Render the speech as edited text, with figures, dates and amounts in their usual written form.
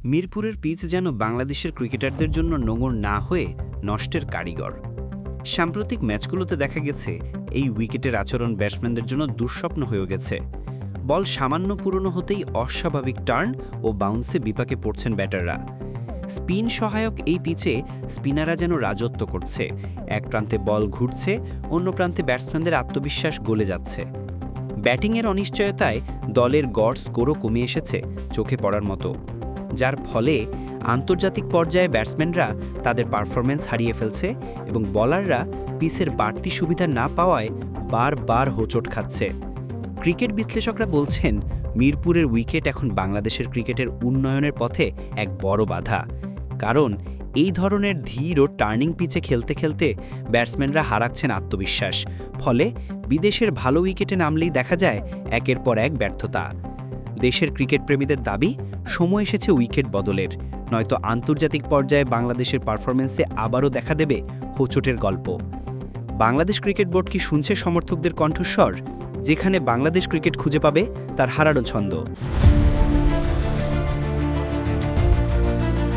মিরপুরের পিচ যেন বাংলাদেশের ক্রিকেটারদের জন্য নোঙর না হয়ে নষ্টের কারিগর। সাম্প্রতিক ম্যাচগুলোতে দেখা গেছে এই উইকেটের আচরণ ব্যাটসম্যানদের জন্য দুঃস্বপ্ন হয়ে গেছে। বল সামান্য পুরনো হতেই অস্বাভাবিক টার্ন ও বাউন্সে বিপাকে পড়ছেন ব্যাটাররা। স্পিন সহায়ক এই পিচে স্পিনাররা যেন রাজত্ব করছে। এক প্রান্তে বল ঘুরছে, অন্য প্রান্তে ব্যাটসম্যানদের আত্মবিশ্বাস গলে যাচ্ছে। ব্যাটিংয়ের অনিশ্চয়তায় দলের গড় স্কোরও কমে এসেছে চোখে পড়ার মতো, যার ফলে আন্তর্জাতিক পর্যায়ে ব্যাটসম্যানরা তাদের পারফরম্যান্স হারিয়ে ফেলছে এবং বলাররা পিচের বাড়তি সুবিধা না পাওয়ায় বারবার হোঁচট খাচ্ছে। ক্রিকেট বিশ্লেষকরা বলছেন, মিরপুরের উইকেট এখন বাংলাদেশের ক্রিকেটের উন্নয়নের পথে এক বড় বাধা। কারণ এই ধরনের ধীর ও টার্নিং পিচে খেলতে খেলতে ব্যাটসম্যানরা হারাচ্ছেন আত্মবিশ্বাস। ফলে বিদেশের ভালো উইকেটে নামলেই দেখা যায় একের পর এক ব্যর্থতা। দেশের ক্রিকেট প্রেমীদের দাবি, সময় এসেছে উইকেট বদলের, নয়তো আন্তর্জাতিক পর্যায়ে বাংলাদেশের পারফরমেন্সে আবারও দেখা দেবে হোঁচটের গল্প। বাংলাদেশ ক্রিকেট বোর্ড কি শুনছে সমর্থকদের কণ্ঠস্বর? যেখানে বাংলাদেশ ক্রিকেট খুঁজে পাবে তার হারানো ছন্দ।